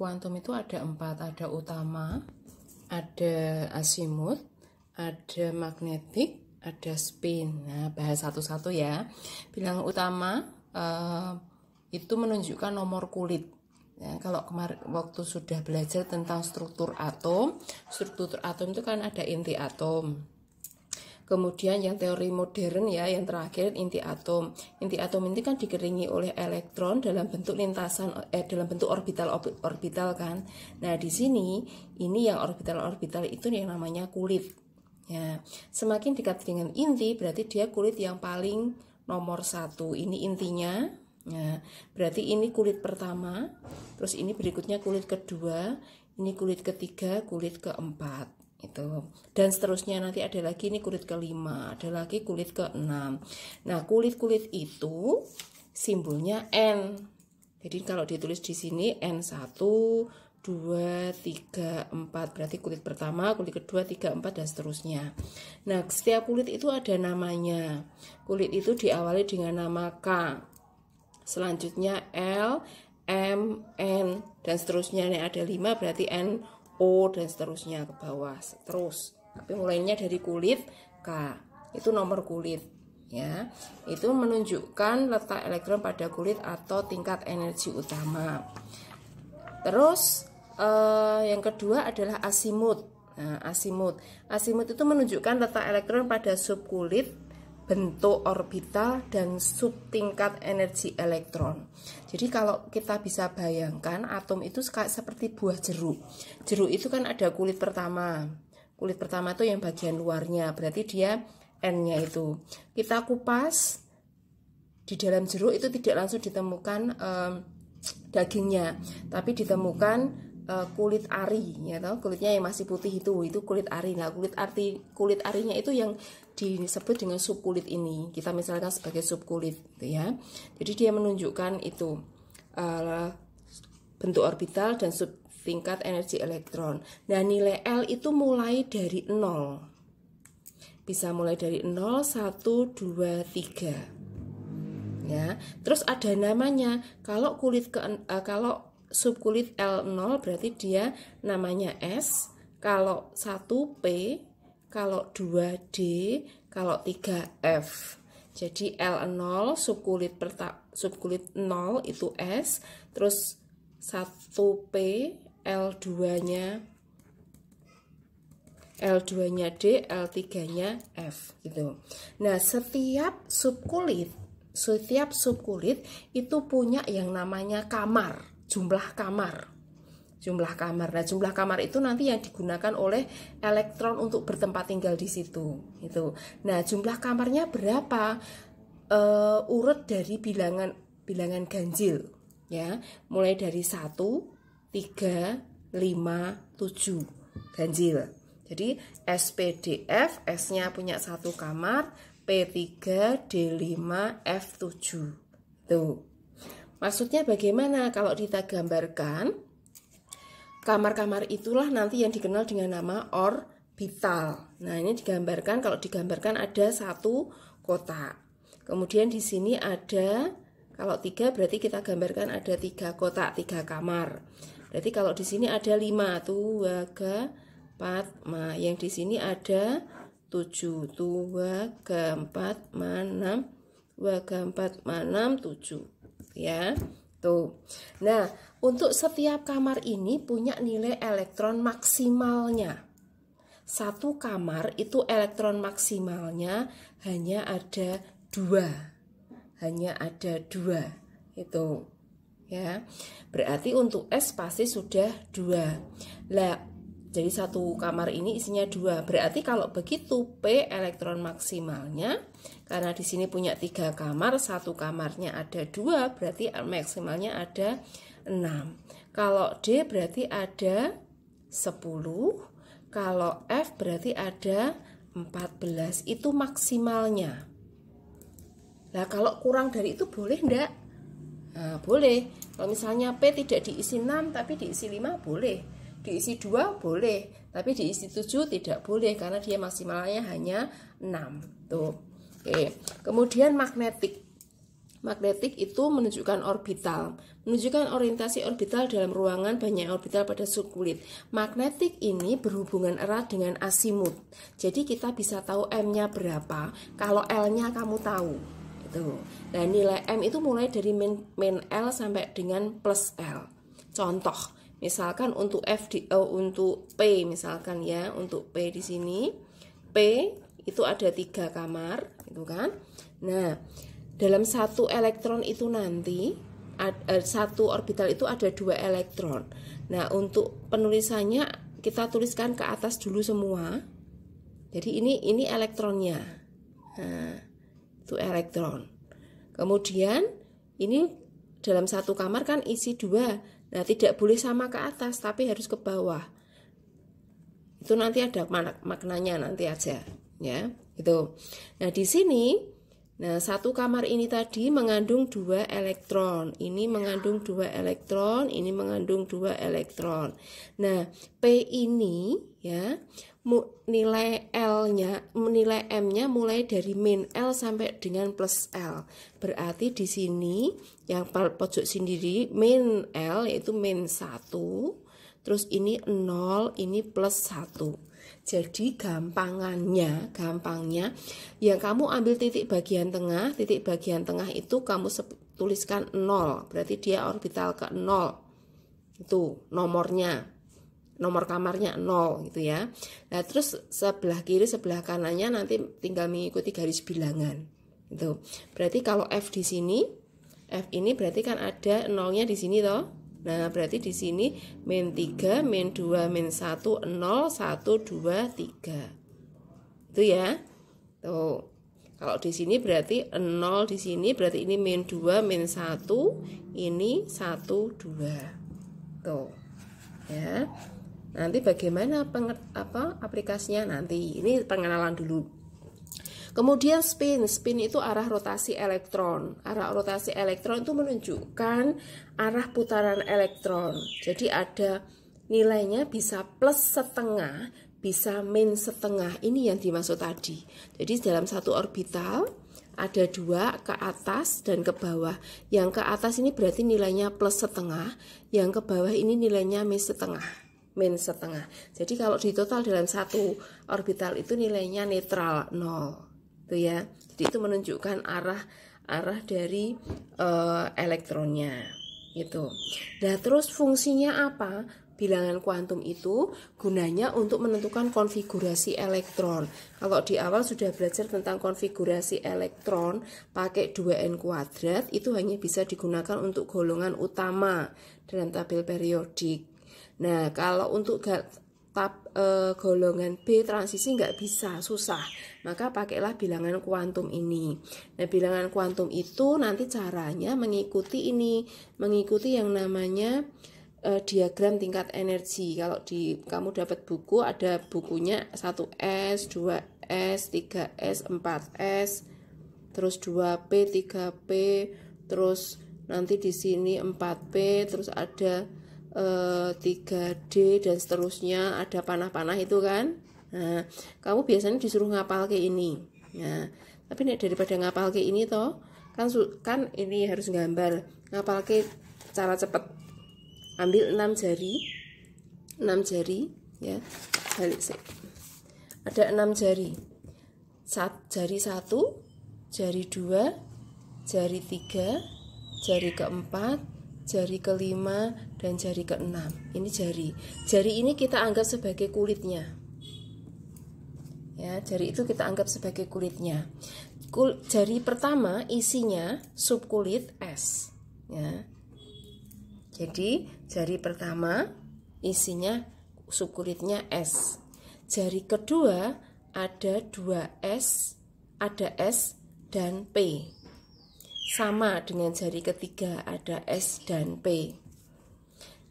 Kuantum itu ada 4, ada utama, ada azimuth, ada magnetik, ada spin. Nah, bahas satu-satu ya. Bilangan utama itu menunjukkan nomor kulit. Ya, kalau kemarin waktu sudah belajar tentang struktur atom itu kan ada inti atom. Kemudian yang teori modern ya, yang terakhir inti atom. Inti atom ini kan dikelilingi oleh elektron dalam bentuk lintasan, dalam bentuk orbital kan. Nah di sini ini yang orbital itu yang namanya kulit. Ya, semakin dekat dengan inti berarti dia kulit yang paling nomor 1. Ini intinya. Nah, berarti ini kulit pertama, terus ini berikutnya kulit kedua, ini kulit ketiga, kulit keempat. Itu dan seterusnya, nanti ada lagi ini kulit kelima, ada lagi kulit keenam. Nah kulit-kulit itu simbolnya N. Jadi kalau ditulis di sini N1, 2, 3, 4 berarti kulit pertama, kulit kedua, 3, 4 dan seterusnya. Nah setiap kulit itu ada namanya. Kulit itu diawali dengan nama K, selanjutnya L, M, N dan seterusnya. Ini ada 5 berarti N, O dan seterusnya ke bawah terus. Tapi mulainya dari kulit K. Itu nomor kulit ya. Itu menunjukkan letak elektron pada kulit atau tingkat energi utama. Terus yang kedua adalah azimuth. Nah, azimuth itu menunjukkan letak elektron pada subkulit, bentuk orbital dan subtingkat energi elektron. Jadi kalau kita bisa bayangkan atom itu seperti buah jeruk. Jeruk itu kan ada kulit pertama. Kulit pertama itu yang bagian luarnya, berarti dia N-nya itu. Kita kupas di dalam jeruk itu tidak langsung ditemukan dagingnya, tapi ditemukan kulit ari, ya toh, kulitnya yang masih putih itu kulit ari. Nah, kulit arinya itu yang disebut dengan subkulit ini. Kita misalkan sebagai subkulit, gitu ya. Jadi dia menunjukkan itu bentuk orbital dan subtingkat energi elektron. Nah, nilai L itu mulai dari 0. Bisa mulai dari 0, 1, 2, 3. Ya. Terus ada namanya. Kalau subkulit L0 berarti dia namanya S, kalau 1 P, kalau 2 D, kalau 3 F. Jadi L0 subkulit 0 itu S, terus 1 P, L2-nya D, L3-nya F gitu. Nah, setiap subkulit itu punya yang namanya kamar. Jumlah kamar. Nah, jumlah kamar itu nanti yang digunakan oleh elektron untuk bertempat tinggal di situ. Itu. Nah, jumlah kamarnya berapa? Urut dari bilangan ganjil, ya. Mulai dari 1, 3, 5, 7 ganjil. Jadi SPDF, S-nya punya 1 kamar, P3, D5, F7. Tuh. Maksudnya bagaimana kalau kita gambarkan? Kamar-kamar itulah nanti yang dikenal dengan nama orbital. Nah, ini digambarkan, kalau digambarkan ada 1 kotak. Kemudian di sini ada, kalau 3 berarti kita gambarkan ada 3 kotak, 3 kamar. Berarti kalau di sini ada 5, 2, 4, nah yang di sini ada 7, 2, 4, 6, 7. Ya, tuh. Nah, untuk setiap kamar ini punya nilai elektron maksimalnya. 1 kamar itu elektron maksimalnya hanya ada 2. Itu. Ya. Berarti untuk S pasti sudah 2. Lah, jadi 1 kamar ini isinya 2. Berarti kalau begitu P elektron maksimalnya, karena di sini punya 3 kamar, 1 kamarnya ada 2, berarti maksimalnya ada 6. Kalau D berarti ada 10, kalau F berarti ada 14. Itu maksimalnya. Nah, kalau kurang dari itu boleh enggak? Nah, boleh. Kalau misalnya P tidak diisi 6 tapi diisi 5 boleh. Diisi 2 boleh, tapi diisi 7 tidak boleh karena dia maksimalnya hanya 6. Tuh. Oke. Kemudian magnetik. Magnetik itu menunjukkan orbital, menunjukkan orientasi orbital dalam ruangan, banyak orbital pada subkulit. Magnetik ini berhubungan erat dengan asimut. Jadi kita bisa tahu M-nya berapa kalau L-nya kamu tahu. Itu. Nah, nilai M itu mulai dari min L sampai dengan plus L. Contoh, misalkan untuk untuk P misalkan ya, untuk P di sini, P itu ada 3 kamar, gitu kan? Nah, dalam satu elektron itu nanti satu orbital itu ada 2 elektron. Nah, untuk penulisannya kita tuliskan ke atas dulu semua. Jadi ini elektronnya. Nah, itu elektron. Kemudian ini dalam satu kamar kan isi 2. Nah, tidak boleh sama ke atas, tapi harus ke bawah. Itu nanti ada maknanya nanti aja, ya. Gitu. Nah, di sini satu kamar ini tadi mengandung 2 elektron. Ini mengandung 2 elektron, ini mengandung 2 elektron. Nah, P ini ya, nilai M-nya mulai dari min L sampai dengan plus L. Berarti di sini yang pojok sendiri min L yaitu min 1. Terus ini 0, ini plus 1. Jadi gampangnya yang kamu ambil titik bagian tengah itu kamu tuliskan 0, berarti dia orbital ke 0. Itu nomornya, nomor kamarnya 0 gitu ya. Nah, terus sebelah kiri sebelah kanannya nanti tinggal mengikuti garis bilangan. Itu. Berarti kalau F di sini, F ini berarti kan ada 0-nya di sini toh. Nah, berarti di sini min 3, min 2, min 1, 0, 1, 2, 3. Itu ya. Tuh. Kalau di sini berarti 0 di sini berarti ini min 2, min 1, ini 1, 2. Tuh. Ya. Nanti bagaimana aplikasinya nanti. Ini pengenalan dulu. Kemudian spin itu arah rotasi elektron. Arah rotasi elektron itu menunjukkan arah putaran elektron. Jadi ada nilainya bisa plus setengah, bisa min setengah. Ini yang dimaksud tadi. Jadi dalam satu orbital ada 2 ke atas dan ke bawah. Yang ke atas ini berarti nilainya plus setengah, yang ke bawah ini nilainya min setengah. Jadi kalau di total dalam satu orbital itu nilainya netral 0. Itu ya. Jadi itu menunjukkan arah dari elektronnya gitu. Nah, terus fungsinya apa? Bilangan kuantum itu gunanya untuk menentukan konfigurasi elektron. Kalau di awal sudah belajar tentang konfigurasi elektron pakai 2n kuadrat, itu hanya bisa digunakan untuk golongan utama dalam tabel periodik. Nah, kalau untuk golongan B transisi nggak bisa, susah. Maka pakailah bilangan kuantum ini. Nah, bilangan kuantum itu nanti caranya mengikuti yang namanya diagram tingkat energi. Kalau kamu dapat buku, ada bukunya 1S, 2S, 3S, 4S, terus 2P, 3P, terus nanti di sini 4P, terus ada 3D dan seterusnya, ada panah-panah itu kan. Nah, kamu biasanya disuruh ngapal ke ini. Nah, tapi daripada ngapal ke ini toh, kan ini harus gambar. Ngapal ke cara cepat. Ambil 6 jari ya. Balik sih. Ada 6 jari. Jari 1, jari 2, jari 3, jari keempat, jari kelima, dan jari keenam. Ini jari. Jari ini kita anggap sebagai kulitnya. Ya, jari itu kita anggap sebagai kulitnya. Jari pertama isinya subkulit S. Ya. Jadi jari pertama isinya subkulitnya S. Jari kedua ada 2S, ada S dan P. Sama dengan jari ketiga ada S dan P.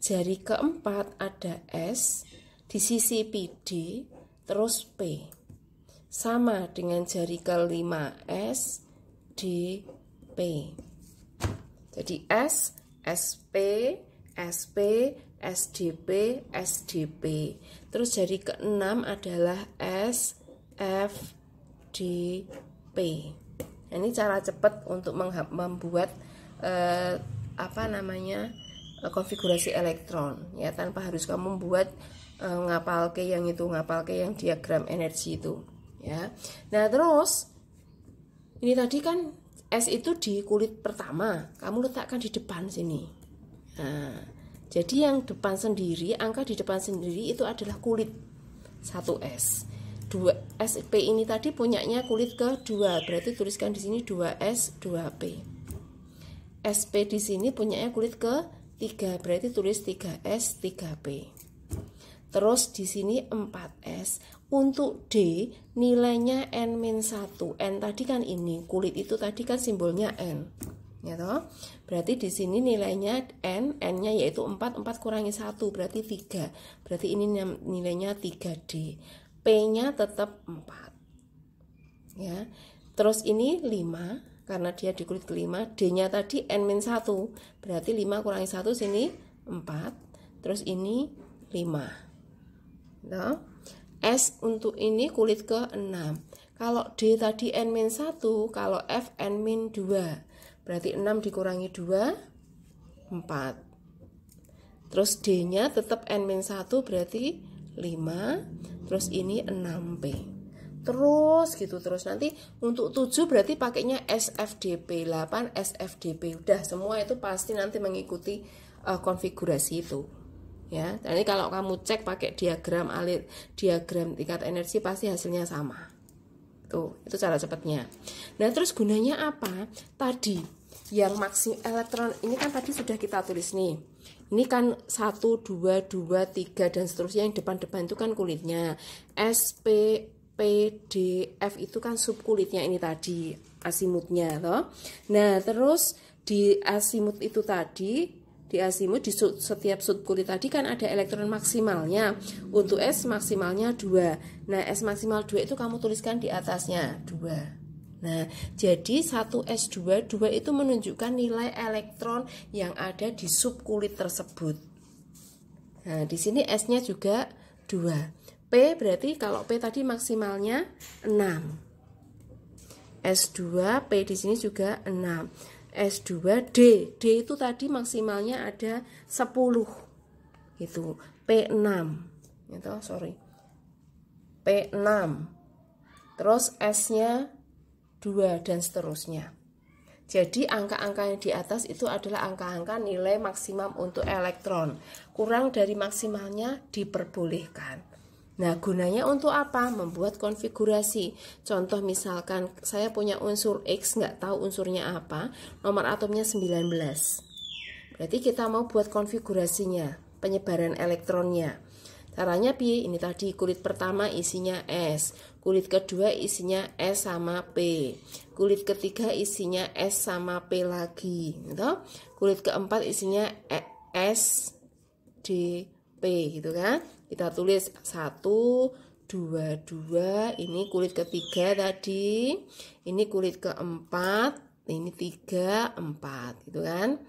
Jari keempat ada S, di sisi PD, terus P. Sama dengan jari kelima S, D, P. Jadi S, SP, SP, SDP, SDP. Terus jari keenam adalah S, F, D, P. Nah, ini cara cepat untuk membuat konfigurasi elektron ya, tanpa harus kamu membuat ngapalke yang diagram energi itu ya. Nah, terus ini tadi kan S itu di kulit pertama, kamu letakkan di depan sini. Nah, jadi yang depan sendiri, angka di depan sendiri itu adalah kulit 1S. 2SP ini tadi punyanya kulit kedua, berarti tuliskan di sini 2S 2P. SP di sini punyanya kulit ke-3, berarti tulis 3S 3P. Terus di sini 4S. Untuk D nilainya N-1. N tadi kan ini, kulit itu tadi kan simbolnya N. Ya toh? Berarti di sini nilainya N-nya yaitu 4 kurangi 1 berarti 3. Berarti ini nilainya 3D. P-nya tetap 4. Ya. Terus ini 5 karena dia di kulit kelima. D-nya tadi N-1. Berarti 5 kurangi 1 sini 4. Terus ini 5. Nah, S untuk ini kulit ke-6. Kalau D tadi N-1, kalau F N-2. Berarti 6 dikurangi 2 4. Terus D-nya tetap N-1 berarti 5. Terus ini 6P. Terus gitu terus. Nanti untuk 7 berarti pakainya SFDP, 8 SFDP. Udah semua itu pasti nanti mengikuti konfigurasi itu. Ya. Jadi kalau kamu cek pakai diagram tingkat energi pasti hasilnya sama. Tuh, itu cara cepatnya. Nah, terus gunanya apa? Tadi yang maksimum elektron ini kan tadi sudah kita tulis nih. Ini kan 1, 2, 2, 3 dan seterusnya, yang depan-depan itu kan kulitnya. S, P, P, D, F itu kan subkulitnya ini tadi, asimutnya toh. Nah, terus di asimut itu tadi, di asimut di setiap subkulit tadi kan ada elektron maksimalnya. Untuk S maksimalnya 2. Nah, S maksimal 2 itu kamu tuliskan di atasnya 2. Nah, jadi 1S2, 2 itu menunjukkan nilai elektron yang ada di subkulit tersebut. Nah, di sini S-nya juga 2. P berarti kalau P tadi maksimalnya 6. S2, P di sini juga 6. S2, D. D itu tadi maksimalnya ada 10. Itu P6. Itu, sorry. P6. Terus S-nya 2 dan seterusnya. Jadi angka-angka yang di atas itu adalah angka-angka nilai maksimum untuk elektron. Kurang dari maksimalnya diperbolehkan. Nah, gunanya untuk apa? Membuat konfigurasi. Contoh misalkan saya punya unsur X, nggak tahu unsurnya apa, nomor atomnya 19. Berarti kita mau buat konfigurasinya, penyebaran elektronnya. Caranya piye? Ini tadi kulit pertama isinya S, kulit kedua isinya S sama P, kulit ketiga isinya S sama P lagi, gitu. Kulit keempat isinya S, D, P, gitu kan? Kita tulis 1, 2, 2. Ini kulit ketiga tadi, ini kulit keempat, ini 3, 4, gitu kan?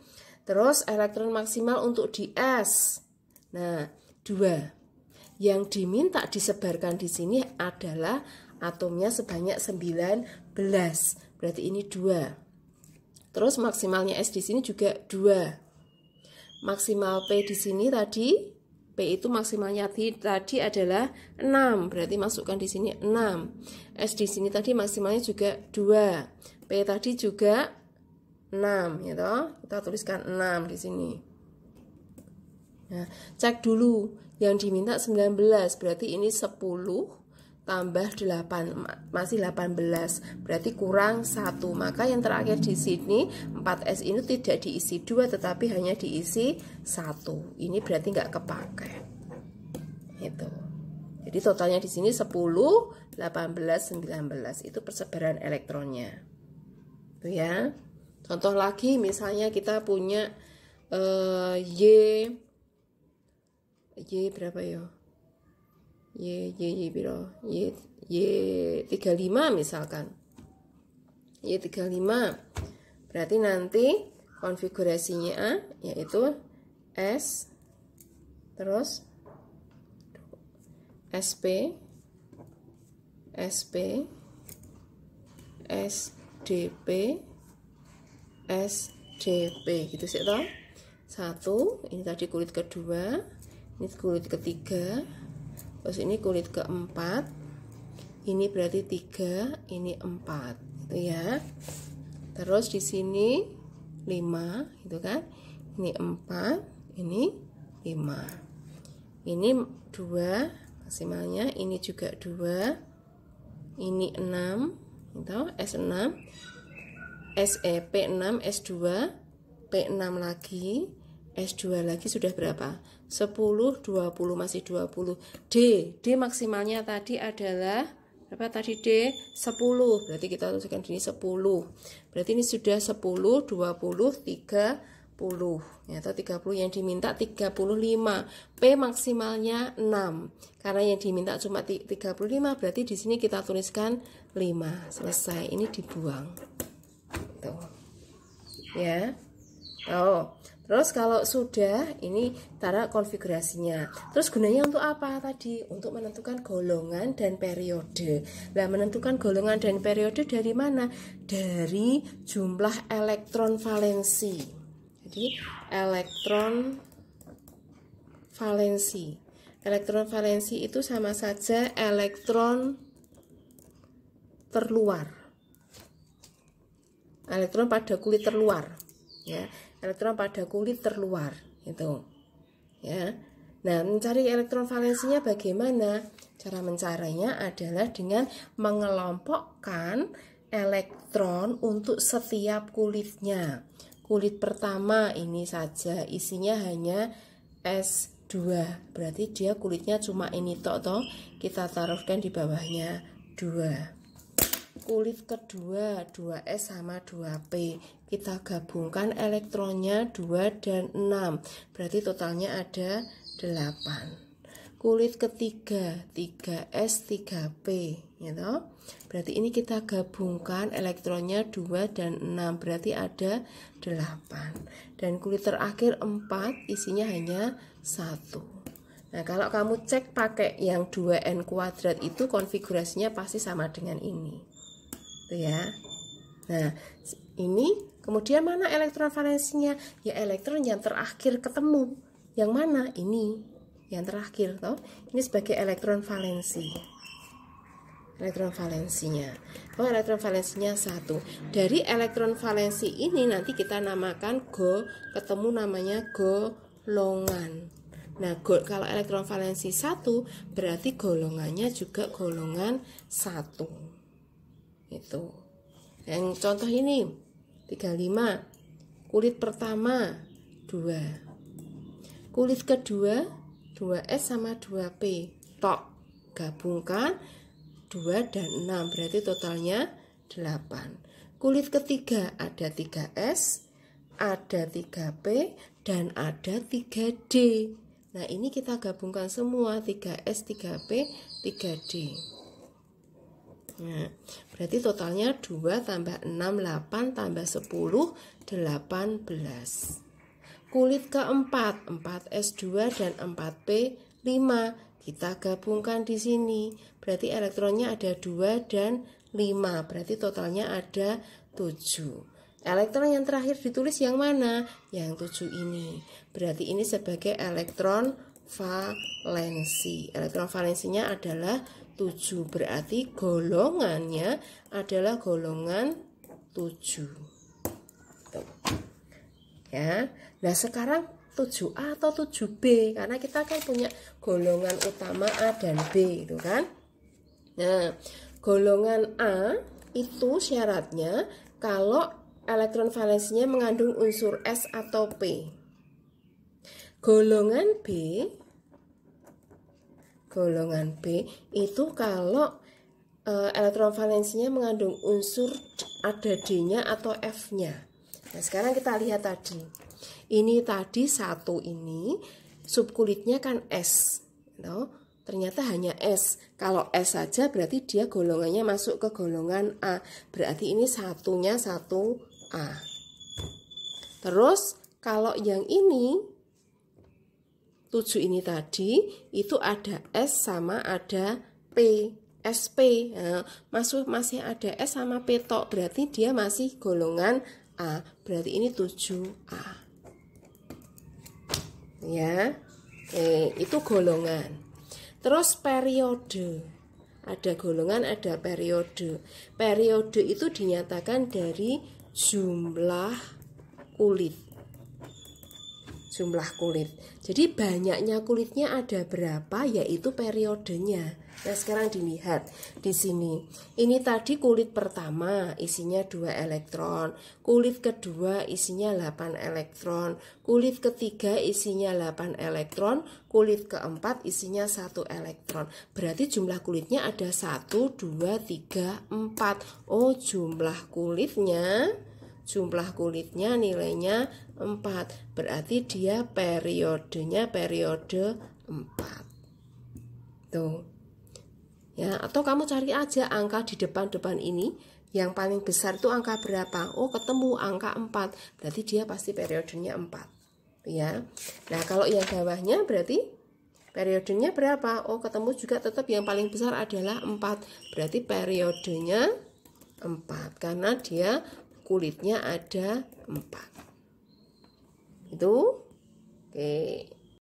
Terus elektron maksimal untuk di S, nah 2. Yang diminta disebarkan di sini adalah atomnya sebanyak 19. Berarti ini 2. Terus maksimalnya S di sini juga 2. Maksimal P di sini tadi, P itu maksimalnya tadi adalah 6. Berarti masukkan di sini 6. S di sini tadi maksimalnya juga 2. P tadi juga 6, ya toh? Kita tuliskan 6 di sini. Nah, cek dulu. Yang diminta 19, berarti ini 10 tambah 8, masih 18, berarti kurang 1. Maka yang terakhir di sini 4S ini tidak diisi 2 tetapi hanya diisi 1. Ini berarti nggak kepakai. Itu. Jadi totalnya di sini 10, 18, 19. Itu persebaran elektronnya. Itu ya. Contoh lagi misalnya kita punya Y berapa ya? Y berapa? Y35 misalkan. Y35. Berarti nanti konfigurasinya yaitu S terus SP SP S DP, S, DP gitu sih toh. 1, ini tadi kulit kedua, ini kulit ketiga, terus ini kulit keempat, ini berarti 3, ini 4 gitu ya. Terus di sini 5 gitu kan, ini 4, ini 5, ini 2 maksimalnya, ini juga 2, ini 6 gitu, S6, P6, S2, P6 lagi, S2 lagi sudah berapa? 10, 20, masih 20. D maksimalnya tadi adalah berapa tadi D? 10. Berarti kita tuliskan di sini 10. Berarti ini sudah 10, 20, 30. Ya, atau 30 yang diminta 35. P maksimalnya 6. Karena yang diminta cuma 35, berarti di sini kita tuliskan 5. Selesai. Ini dibuang. Tuh. Ya. Oh. Terus kalau sudah, ini taruh konfigurasinya. Terus gunanya untuk apa tadi? Untuk menentukan golongan dan periode. Nah, menentukan golongan dan periode dari mana? Dari jumlah elektron valensi. Jadi, elektron valensi. Elektron valensi itu sama saja elektron terluar. Elektron pada kulit terluar. Ya. Elektron pada kulit terluar itu ya. Nah, mencari elektron valensinya bagaimana? Cara mencarinya adalah dengan mengelompokkan elektron untuk setiap kulitnya. Kulit pertama ini saja isinya hanya S2, berarti dia kulitnya cuma ini toh, kita taruhkan di bawahnya 2. Kulit kedua 2S sama 2P, kita gabungkan elektronnya 2 dan 6, berarti totalnya ada 8. Kulit ketiga 3S 3P gitu. Berarti ini kita gabungkan elektronnya 2 dan 6, berarti ada 8. Dan kulit terakhir 4 isinya hanya 1. Nah, kalau kamu cek pakai yang 2N kuadrat itu konfigurasinya pasti sama dengan ini. Ya. Nah, ini kemudian mana elektron valensinya? Ya, elektron yang terakhir ketemu. Yang mana? Ini yang terakhir toh. Ini sebagai elektron valensi. Elektron valensinya. Oh, elektron valensinya 1. Dari elektron valensi ini nanti kita namakan ketemu namanya golongan. Nah, kalau elektron valensi 1 berarti golongannya juga golongan 1. Itu. Yang contoh ini 35. Kulit pertama 2. Kulit kedua 2S sama 2P. Tok. Gabungkan 2 dan 6, berarti totalnya 8. Kulit ketiga ada 3S, ada 3P, dan ada 3D. Nah, ini kita gabungkan semua 3S, 3P, 3D. Nah, berarti totalnya 2 tambah 6, 8 tambah 10, 18. Kulit keempat 4S2 dan 4P, 5. Kita gabungkan di sini. Berarti elektronnya ada 2 dan 5. Berarti totalnya ada 7. Elektron yang terakhir ditulis yang mana? Yang 7 ini. Berarti ini sebagai elektron valensi. Elektron valensinya adalah 7, berarti golongannya adalah golongan 7. Tuh. Ya. Nah, sekarang 7A atau 7B, karena kita kan punya golongan utama A dan B itu kan. Nah, golongan A itu syaratnya kalau elektron valensinya mengandung unsur S atau P. Golongan B itu kalau elektron valensinya mengandung unsur ada D-nya atau F-nya. Nah, sekarang kita lihat tadi. Ini tadi 1 ini subkulitnya kan S. No? Ternyata hanya S. Kalau S saja berarti dia golongannya masuk ke golongan A. Berarti ini satunya 1A. Terus kalau yang ini 7 ini tadi itu ada S sama ada P. SP. Nah, masih ada S sama P tok, berarti dia masih golongan A. Berarti ini 7A. Ya. Itu golongan. Terus periode. Ada golongan, ada periode. Periode itu dinyatakan dari jumlah kulit. Jumlah kulit. Jadi banyaknya kulitnya ada berapa, yaitu periodenya. Nah, sekarang dilihat di sini. Ini tadi kulit pertama isinya 2 elektron, kulit kedua isinya 8 elektron, kulit ketiga isinya 8 elektron, kulit keempat isinya 1 elektron. Berarti jumlah kulitnya ada 1, 2, 3, 4. Oh, jumlah kulitnya nilainya 4. Berarti dia periodenya periode 4. Tuh. Ya, atau kamu cari aja angka di depan-depan ini, yang paling besar itu angka berapa? Oh, ketemu angka 4. Berarti dia pasti periodenya 4. Ya. Nah, kalau yang bawahnya berarti periodenya berapa? Oh, ketemu juga tetap yang paling besar adalah 4. Berarti periodenya 4 karena dia kulitnya ada 4. Itu. Oke.